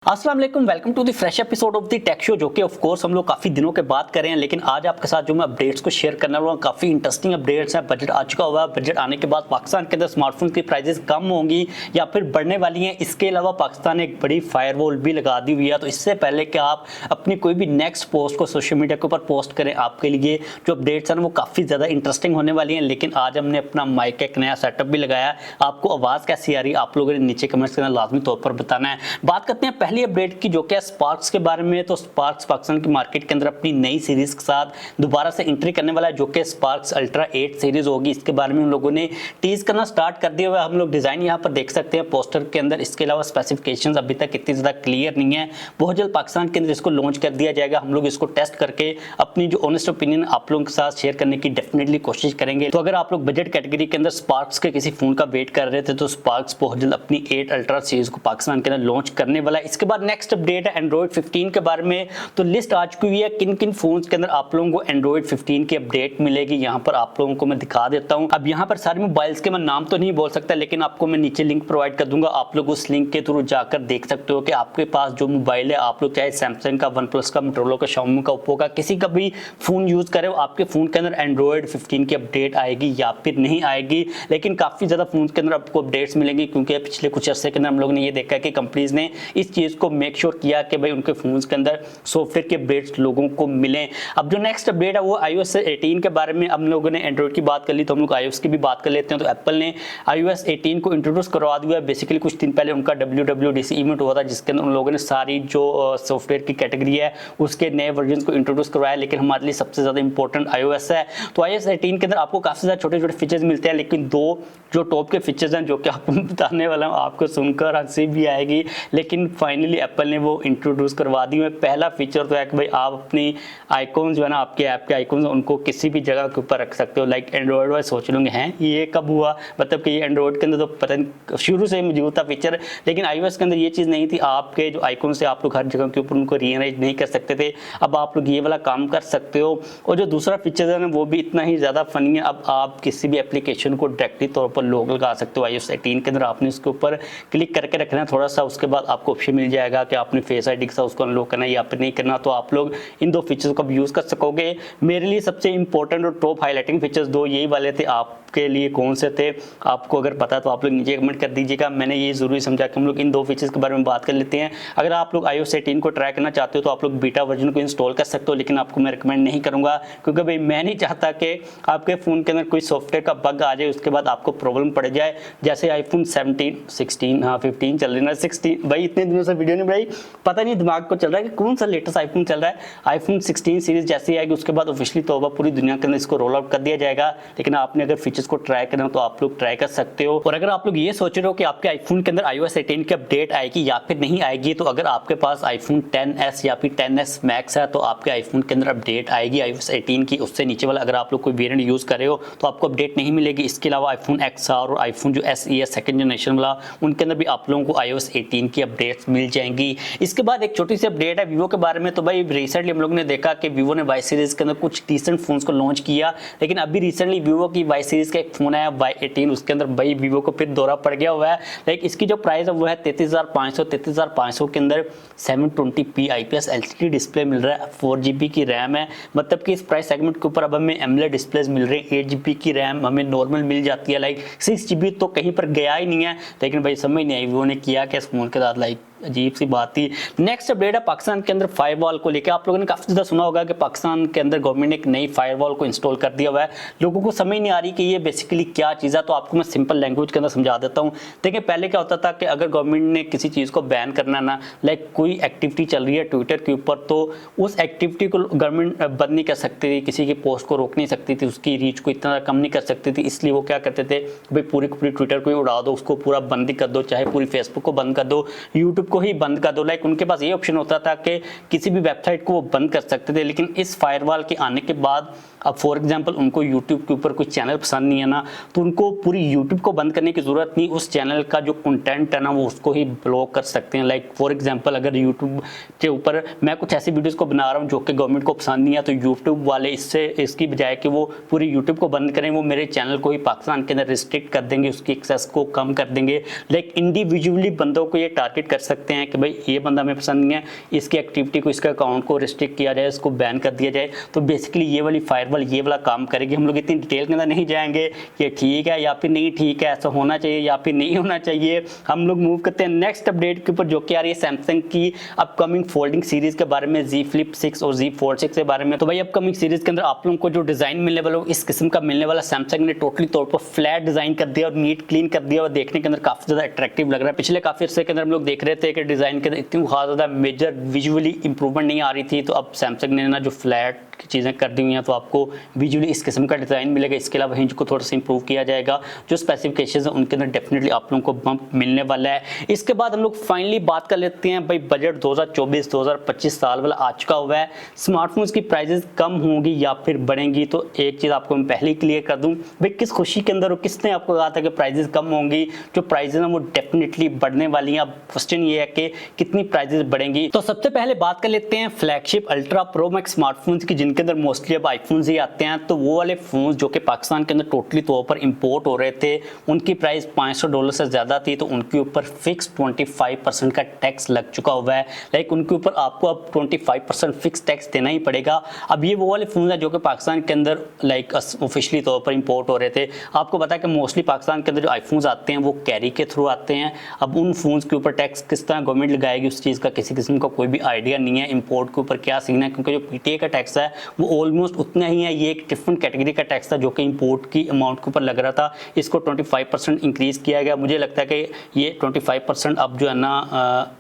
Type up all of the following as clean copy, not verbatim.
अस्सलाम वालेकुम, welcome to the fresh episode of the tech show. जो कि ऑफ कोर्स हम लोग काफ़ी दिनों के बाद कर रहे हैं, लेकिन आज आपके साथ जो मैं अपडेट्स को शेयर करने वाला हूँ काफ़ी इंटरेस्टिंग अपडेट्स हैं। बजट आ चुका हुआ है, बजट आने के बाद पाकिस्तान के अंदर स्मार्टफोन की प्राइसेस कम होंगी या फिर बढ़ने वाली हैं। इसके अलावा पाकिस्तान ने एक बड़ी फायरवॉल भी लगा दी हुई है। तो इससे पहले कि आप अपनी कोई भी नेक्स्ट पोस्ट को सोशल मीडिया के ऊपर पोस्ट करें, आपके लिए जो अपडेट्स हैं वो काफ़ी ज़्यादा इंटरेस्टिंग होने वाली हैं। लेकिन आज हमने अपना माइक का एक नया सेटअप भी लगाया। आपको आवाज़ कैसी आ रही है आप लोगों ने नीचे कमेंट्स के अंदर लाजमी तौर पर बताना है। बात करते हैं पहली अपडेट की, जो क्या स्पार्क्स के बारे में। तो स्पार्क्स पाकिस्तान की मार्केट के अंदर अपनी नई सीरीज के साथ दोबारा से एंट्री करने वाला है, जो कि स्पार्क्स अल्ट्रा 8 सीरीज होगी। इसके बारे में उन लोगों ने टीज करना स्टार्ट कर दिया हुआ है। हम लोग डिजाइन यहां पर देख सकते हैं पोस्टर के अंदर। इसके अलावा स्पेसिफिकेशंस अभी तक इतनी ज्यादा क्लियर नहीं है। बहुत जल्द पाकिस्तान के अंदर इसको लॉन्च कर दिया जाएगा। हम लोग इसको टेस्ट करके अपनी जो ऑनेस्ट ओपिनियन आप लोगों के साथ शेयर करने की डेफिनेटली कोशिश करेंगे। तो अगर आप लोग बजट कैटेगरी के अंदर स्पार्क्स के किसी फोन का वेट कर रहे थे, तो स्पार्क्स बहुत जल्द अपनी 8 अल्ट्रा सीरीज को पाकिस्तान के अंदर लॉन्च करने वाला है। इसके बाद नेक्स्ट अपडेट है एंड्रॉइड 15 के बारे में। तो लिस्ट आ चुकी हुई है किन किन फोन्स के अंदर आप लोगों को एंड्रॉइड 15 की अपडेट मिलेगी। यहां पर आप लोगों को मैं दिखा देता हूं। अब यहां पर सारे मोबाइल्स के मैं नाम तो नहीं बोल सकता, लेकिन आपको मैं नीचे लिंक प्रोवाइड कर दूंगा। आप लोग उस लिंक के थ्रू जाकर देख सकते हो कि आपके पास जो मोबाइल है, आप लोग चाहे सैमसंग का, वन प्लस का, मोटोरोला का, शाओमी का, ओप्पो का, किसी का भी फोन यूज करे हो, आपके फोन के अंदर एंड्रॉइड 15 की अपडेट आएगी या फिर नहीं आएगी। लेकिन काफी ज्यादा फोन के अंदर आपको अपडेट्स मिलेंगी, क्योंकि पिछले कुछ अर्से के अंदर हम लोग ने ये देखा है कि कंपनीज ने इस चीज को मेक श्योर किया कि भाई उनके फोन के अंदर सॉफ्टवेयर के अपडेट्स लोगों को मिलें। अब जो नेक्स्ट अपडेट है वो iOS 18 के बारे में। हम लोगों ने एंड्रॉइड की बात कर ली, तो हम लोग iOS की भी बात कर लेते हैं। तो एप्पल ने iOS 18 को इंट्रोड्यूस करवा दिया है। बेसिकली कुछ दिन पहले उनका WWDC इवेंट हुआ था, जिसके अंदर उन लोगों ने सारी जो सॉफ्टवेयर की कैटेगरी है उसके नए वर्जन को इंट्रोड्यूस करवाया। लेकिन हमारे लिए सबसे ज्यादा इंपॉर्टेंट iOS है। तो iOS 18 के अंदर आपको काफी ज्यादा छोटे छोटे फीचर्स मिलते हैं, लेकिन दो जो टॉप के फीचर्स हैं जो कि आपको बताने वाला हूं, आपको सुनकर हंसी भी आएगी, लेकिन फाइनली एप्पल ने वो इंट्रोड्यूस करवा दी है। पहला फीचर तो है कि भाई आप अपनी आइकॉन्स जो है ना, आपके ऐप के आइकॉन्स, उनको किसी भी जगह के ऊपर रख सकते हो। लाइक एंड्रॉइड वाले सोच लोगे हैं ये कब हुआ, मतलब कि ये एंड्रॉइड के अंदर तो पता नहीं शुरू से मौजूद था फीचर, लेकिन iOS के अंदर ये चीज़ नहीं थी। आपके जो आइकॉन से आप लोग हर जगह के ऊपर उनको रीअरेंज नहीं कर सकते थे। अब आप लोग ये वाला काम कर सकते हो। और जो दूसरा फीचर है ना, वो भी इतना ही ज़्यादा फनी है। अब आप किसी भी एप्लीकेशन को डायरेक्टली तौर पर लॉग लगा सकते हो iOS 18 के अंदर। आपने उसके ऊपर क्लिक करके रखना है थोड़ा सा, उसके बाद आपको ऑप्शन मिल जाएगा कि आपने फेस आईडी के साथ उसको अनलॉक करना है या फिर नहीं करना। तो आप लोग इन दो फीचर्स को यूज कर सकोगे। मेरे लिए सबसे इंपॉर्टेंट और टॉप हाईलाइटिंग फीचर्स दो यही वाले थे। आपके लिए कौन से थे, आपको अगर पता है तो आप लोग नीचे कमेंट कर दीजिएगा। मैंने ये जरूरी समझा कि हम लोग इन दो फीचर्स के बारे में बात कर लेते हैं। अगर आप लोग iOS 18 को ट्राई करना चाहते हो तो आप लोग बीटा वर्जन को इंस्टॉल कर सकते हो, लेकिन आपको मैं रिकमेंड नहीं करूंगा, क्योंकि भाई मैं नहीं चाहता कि आपके फोन के अंदर कोई सॉफ्टवेयर का बग आ जाए, उसके बाद आपको प्रॉब्लम पड़ जाए। जैसे आईफोन 17 16 हाँ 15 चल रही है ना, 16 भाई इतने दिनों से वीडियो नहीं बनाई, पता नहीं दिमाग को चल रहा है कि कौन सा लेटेस्ट आईफोन चल रहा है। आईफोन 16 सीरीज जैसे आएगी उसके बाद ऑफिशियली तौबा पूरी दुनिया के अंदर इसको रोल आउट कर दिया जाएगा। लेकिन आपने अगर फीचर्स को ट्राई करना तो आप लोग ट्राई कर सकते हो। और अगर आप लोग ये सोच रहे हो कि आपके आईफोन के अंदर iOS 18 की अपडेट आएगी या फिर नहीं आएगी, तो अगर आपके पास आईफोन 10s या फिर 10s मैक्स है तो आपके आईफोन के अंदर अपडेट आएगी iOS 18 की। उससे नीचे वाला अगर आप लोग कोई वेरिएंट यूज कर रहे हो तो आपको अपडेट नहीं मिलेगी। इसके अलावा आईफोन XR और आईफोन जो SE है सेकंड जनरेशन वाला, उनके अंदर भी आप लोगों को iOS 18 की अपडेट्स मिल जाएंगी। इसके बाद एक छोटी सी अपडेट है वीवो के बारे में। तो भाई रिसेंटली हम लोग ने देखा कि वीवो ने Y सीरीज के अंदर कुछ डिसेंट फोन्स को लॉन्च किया, लेकिन अभी रिसेंटली वीवो की Y सीरीज का एक फोन आया Y18, उसके अंदर भाई वीवो को फिर दौरा पड़ गया हुआ है। लाइक इसकी जो प्राइस है वो है 33,500 के अंदर 720p IPS LCD डिस्प्ले मिल रहा है। 4GB की रैम है, मतलब कि इस प्राइस सेगमेंट के ऊपर अब हमें एमोलेड डिस्प्लेस मिल रहे हैं। 8GB की रैम हमें नॉर्मल मिल जाती है। लाइक 6GB तो कहीं पर गया ही नहीं है, लेकिन भाई समझ नहीं आई वीवो ने किया क्या इस फोन के साथ। लाइक अजीब सी बात थी। नेक्स्ट अपडेट है पाकिस्तान के अंदर फायरवॉल को लेकर। आप लोगों ने काफी ज्यादा सुना होगा कि पाकिस्तान के अंदर गवर्नमेंट ने एक नई फायरवॉल को इंस्टॉल कर दिया हुआ है। लोगों को समझ नहीं आ रही कि ये बेसिकली क्या चीज है, तो आपको मैं सिंपल लैंग्वेज के अंदर समझा देता हूँ। देखिए पहले क्या होता था कि अगर गवर्नमेंट ने किसी चीज को बैन करना ना, लाइक कोई एक्टिविटी चल रही है ट्विटर के ऊपर, तो उस एक्टिविटी को गवर्नमेंट बंद नहीं कर सकती थी, किसी की पोस्ट को रोक नहीं सकती थी, उसकी रीच को इतना कम नहीं कर सकती थी। इसलिए वो क्या करते थे, भाई पूरी ट्विटर को ही उड़ा दो, उसको पूरा बंद ही कर दो, चाहे पूरी फेसबुक को बंद कर दो, यूट्यूब को ही बंद कर दो। लाइक उनके पास ये ऑप्शन होता था कि किसी भी वेबसाइट को वो बंद कर सकते थे। लेकिन इस फायरवॉल के आने के बाद अब फॉर एग्जांपल उनको यूट्यूब के ऊपर कोई चैनल पसंद नहीं है ना, तो उनको पूरी यूट्यूब को बंद करने की जरूरत नहीं, उस चैनल का जो कंटेंट है ना वो उसको ही ब्लॉक कर सकते हैं। लाइक फॉर एग्जांपल अगर यूट्यूब के ऊपर मैं कुछ ऐसी वीडियोस को बना रहा हूँ जो कि गवर्नमेंट को पसंद नहीं है, तो यूट्यूब वाले इसकी बजाय कि वो पूरी यूट्यूब को बंद करें, वो मेरे चैनल को ही पाकिस्तान के अंदर रिस्ट्रिक्ट कर देंगे, उसकी एक्सेस को कम कर देंगे। लाइक इंडिविजुअली बंदों को ये टारगेट कर सकते सकते हैं कि भाई ये बंदा हमें पसंद नहीं है, इसकी एक्टिविटी को, इसके अकाउंट को रिस्ट्रिक्ट किया जाए, इसको बैन कर दिया जाए। तो बेसिकली ये वाली फायरवॉल ये वाला काम करेगी। हम लोग इतनी डिटेल के अंदर नहीं जाएंगे कि ठीक है या फिर नहीं ठीक है, ऐसा होना चाहिए या फिर नहीं होना चाहिए। हम लोग मूव करते हैं नेक्स्ट अपडेट के ऊपर, जो कि आ रही है सैमसंग की अपकमिंग फोल्डिंग सीरीज के बारे में, Z Flip 6 और Z Fold 6 के बारे में। तो भाई अपकमिंग सीरीज के अंदर आप लोगों को जो डिजाइन मिलने वाला इस किस्म का मिलने वाला, सैमसंग ने टोटली तौर पर फ्लैट डिजाइन कर दिया और नीट क्लीन कर दिया और देखने के अंदर काफी ज्यादा अट्रैक्टिव लग रहा है। पिछले काफी अर्से के अंदर हम लोग देख रहे थे कि डिजाइन के अंदर इतनी खास ज्यादा मेजर विजुअली इंप्रूवमेंट नहीं आ रही थी, तो अब सैमसंग ने ना जो फ्लैट चीज़ें कर दी हुई हैं तो आपको विजुअली इस किस्म का डिज़ाइन मिलेगा। इसके अलावा हिंज को थोड़ा सा इंप्रूव किया जाएगा, जो स्पेसिफिकेशंस हैं उनके अंदर डेफिनेटली आप लोगों को बम्प मिलने वाला है। इसके बाद हम लोग फाइनली बात कर लेते हैं भाई बजट 2024-2025 साल वाला आ चुका हुआ है, स्मार्टफोन्स की प्राइजेस कम होंगी या फिर बढ़ेंगी। तो एक चीज़ आपको मैं पहले ही क्लियर कर दूं भाई, किस खुशी के अंदर और किसने आपको कहा था कि प्राइजेस कम होंगी? जो प्राइजेस हैं वो डेफिनेटली बढ़ने वाली हैं। अब क्वेश्चन ये है कि कितनी प्राइजेस बढ़ेंगी। तो सबसे पहले बात कर लेते हैं flagship ultra pro max smartphones की, जिनके अंदर मोस्टली अब आईफोन्स ही आते हैं। तो वो वाले फोन जो कि पाकिस्तान के अंदर टोटली तौर पर इंपोर्ट हो रहे थे, उनकी प्राइस $500 से ज्यादा थी, तो उनके ऊपर फिक्स 25% का टैक्स लग चुका हुआ है। लाइक उनके ऊपर आपको अब 25% फिक्स टैक्स देना ही पड़ेगा। अब ये वो वाले फोन है जो कि पाकिस्तान के अंदर लाइक ऑफिशियली तौर पर इंपोर्ट हो रहे थे। आपको पता है कि मोस्टली पाकिस्तान के अंदर जो आईफोन्स आते हैं वो कैरी के थ्रू आते हैं। अब उन फोन्स के ऊपर टैक्स किस तरह गवर्नमेंट लगाएगी उस चीज़ का किसी किस्म का कोई भी आइडिया नहीं है। इंपोर्ट के ऊपर क्या सीन है, क्योंकि जो पीटीए का टैक्स है वो ऑलमोस्ट उतना ही है। ये एक डिफरेंट कैटेगरी का टैक्स था जो कि इंपोर्ट की अमाउंट के ऊपर लग रहा था। इसको 25% इंक्रीज किया गया। मुझे लगता है कि ये 25% अब जो है ना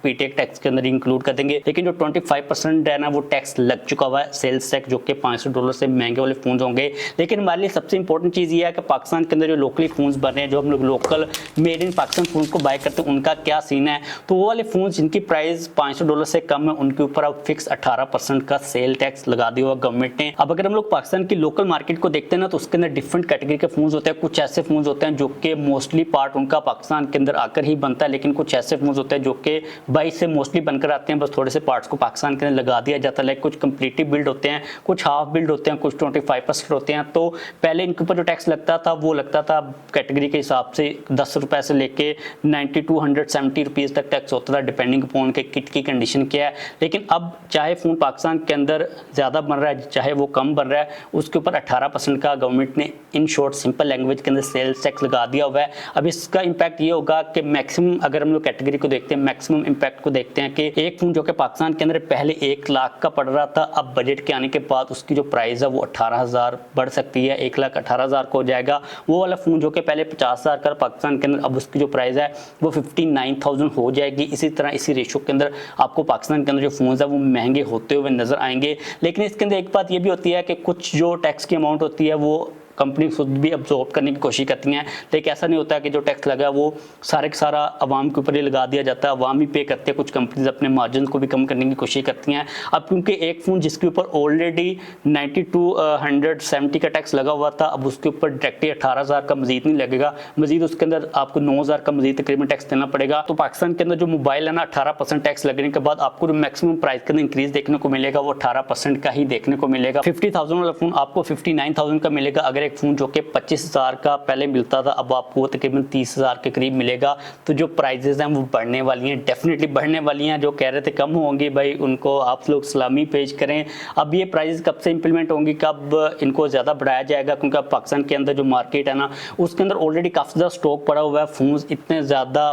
पीटीए टैक्स के अंदर इंक्लूड कर देंगे, लेकिन जो 25% है ना वो टैक्स लग चुका हुआ है, सेल्स टैक्स, जो कि $500 से महंगे वाले फोन होंगे। लेकिन हमारे लिए सबसे इंपॉर्टेंट चीज़ ये है कि पाकिस्तान के अंदर जो लोकली फोन बन रहे हैं, जो हम लोग local made in Pakistan phone को बाय करते हैं, उनका क्या सीन है। तो वो वाले फोन जिनकी प्राइस $500 से कम है, उनके ऊपर अब फिक्स 18% का सेल टैक्स लगा दिया हुआ गवर्नमेंट ने। अब अगर हम लोग पाकिस्तान की लोकल मार्केट को देखते हैं ना, तो उसके अंदर डिफरेंट कैटेगरी के फोन्स होते हैं। कुछ ऐसे फोन्स होते हैं जो कि मोस्टली पार्ट उनका पाकिस्तान के अंदर आकर ही बनता है, लेकिन कुछ ऐसे फोन्स होते हैं जो कि बाई से मोस्टली बनकर आते हैं, बस थोड़े से पार्ट्स को पाकिस्तान के अंदर लगा दिया जाता है। लाइक कुछ कंप्लीटली बिल्ड होते हैं, कुछ हाफ बिल्ड होते हैं, कुछ 25% होते हैं। तो पहले इनके ऊपर जो टैक्स लगता था वो लगता था कैटेगरी के हिसाब से ₹10 से लेके 90 to 170 रुपीज़ तक टैक्स होता था, डिपेंडिंग अपॉन के किट की कंडीशन क्या है। लेकिन अब चाहे फोन पाकिस्तान के अंदर ज़्यादा बन रहा है चाहे वो कम बन रहा है, उसके ऊपर 18% का गवर्नमेंट ने इन शॉर्ट सिंपल लैंग्वेज के अंदर सेल्स टैक्स लगा दिया हुआ है। अब इसका इंपैक्ट ये होगा कि मैक्सिमम, अगर हम लोग कैटेगरी को देखते हैं, मैक्सिमम इंपैक्ट को देखते हैं कि एक फोन जो कि पाकिस्तान के अंदर पहले 1 लाख का पड़ रहा था, अब बजट के आने के बाद उसकी जो प्राइस है वो 18,000 बढ़ सकती है, 1,18,000 को हो जाएगा। वो वाला फोन जो कि पहले 50,000 का पाकिस्तान के अंदर, अब उसकी जो प्राइस है वो 59,000 हो जाएगी। इसी तरह इसी रेशो के अंदर आपको पाकिस्तान के अंदर जो फोन है वो महंगे होते हुए नजर आएंगे। लेकिन इसके अंदर एक बात ये भी होती है कि कुछ जो टैक्स की अमाउंट होती है वो कंपनी खुद भी अब्जॉर्ब करने की कोशिश करती हैं, लेकिन ऐसा नहीं होता है कि जो टैक्स लगा वो सारे का सारा आवाम के ऊपर ही लगा दिया जाता है, आवाम ही पे करते हैं। कुछ कंपनीज अपने मार्जिन को भी कम करने की कोशिश करती हैं। अब क्योंकि एक फ़ोन जिसके ऊपर ऑलरेडी 90 to 170 का टैक्स लगा हुआ था, अब उसके ऊपर डायरेक्टली 18,000 का मजीद नहीं लगेगा, मजीद उसके अंदर आपको 9,000 का मजीद तकरीबन टैक्स देना पड़ेगा। तो पाकिस्तान के अंदर जो मोबाइल है ना, 18% टैक्स लगने के बाद आपको जो मैक्सिमम प्राइस के अंदर इंक्रीज देखने को मिलेगा वो 18% का ही देखने को मिलेगा। 50,000 वाला फोन आपको 59,000 का मिलेगा। अगर एक फोन जो कि 25,000 का पहले मिलता था, अब आपको तकरीबन 30,000 के करीब मिलेगा। तो जो प्राइजेस हैं वो बढ़ने वाली हैं, डेफिनेटली बढ़ने वाली हैं। जो कह रहे थे कम होंगी, भाई उनको आप लोग सलामी पेश करें। अब ये प्राइजेस कब से इंप्लीमेंट होंगी, कब इनको ज़्यादा बढ़ाया जाएगा, क्योंकि अब पाकिस्तान के अंदर जो मार्केट है ना उसके अंदर ऑलरेडी काफ़ी ज़्यादा स्टॉक पड़ा हुआ है, फोन इतने ज़्यादा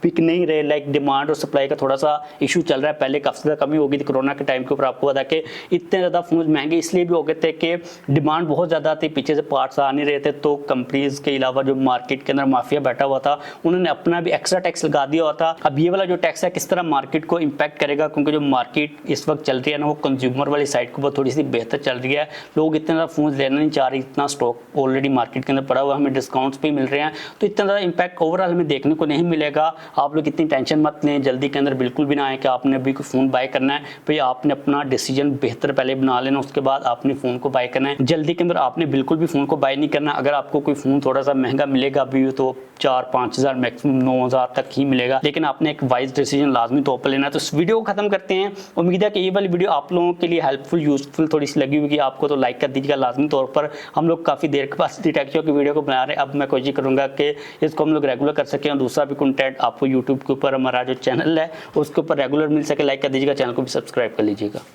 बिक नहीं रहे। लाइक डिमांड और सप्लाई का थोड़ा सा इशू चल रहा है। पहले काफ़ी ज़्यादा कमी हो गई थी कोरोना के टाइम के ऊपर, आपको पता कि इतने ज़्यादा फोन महंगे इसलिए भी हो गए थे कि डिमांड बहुत ज़्यादा थी, पीछे से पार्ट्स आ नहीं रहे थे। तो कंपनीज के अलावा जो मार्केट के अंदर माफिया बैठा हुआ था उन्होंने अपना भी एक्स्ट्रा टैक्स लगा दिया हुआ था। अब ये वाला जो टैक्स है किस तरह मार्केट को इंपैक्ट करेगा, क्योंकि जो मार्केट इस वक्त चल रही है ना वो कंज्यूमर वाली साइड के ऊपर थोड़ी सी बेहतर चल रही है। लोग इतना ज़्यादा फोन लेना नहीं चाह रहे, इतना स्टॉक ऑलरेडी मार्केट के अंदर पड़ा हुआ, हमें डिस्काउंट्स भी मिल रहे हैं, तो इतना ज़्यादा इंपैक्ट ओवरऑल हमें देखने को नहीं मिलेगा। आप लोग इतनी टेंशन मत लें, जल्दी के अंदर बिल्कुल भी ना आए कि आपने अभी कोई फ़ोन बाय करना है। भाई आपने अपना डिसीजन बेहतर पहले बना लेना, उसके बाद आपने फ़ोन को बाय करना है। जल्दी के अंदर आपने बिल्कुल भी फ़ोन को बाय नहीं करना। अगर आपको कोई फ़ोन थोड़ा सा महंगा मिलेगा अभी तो 4-5 हज़ार मैक्सिमम 9,000 तक ही मिलेगा, लेकिन आपने एक वाइज डिसीजन लाजमी तौर पर लेना है। तो इस वीडियो को खत्म करते हैं। उम्मीद है कि ये वाली वीडियो आप लोगों के लिए हेल्पफुल यूजफुल थोड़ी सी लगी होगी आपको, तो लाइक कर दीजिएगा लाजमी तौर पर। हम लोग काफ़ी देर के बाद टेक शो की वीडियो को बना रहे हैं, अब मैं कोशिश करूँगा कि इसको हम लोग रेगुलर कर सकें और दूसरा भी कंटेंट आप आपको यूट्यूब के ऊपर हमारा जो चैनल है उसके ऊपर रेगुलर मिल सके, लाइक कर दीजिएगा, चैनल को भी सब्सक्राइब कर लीजिएगा।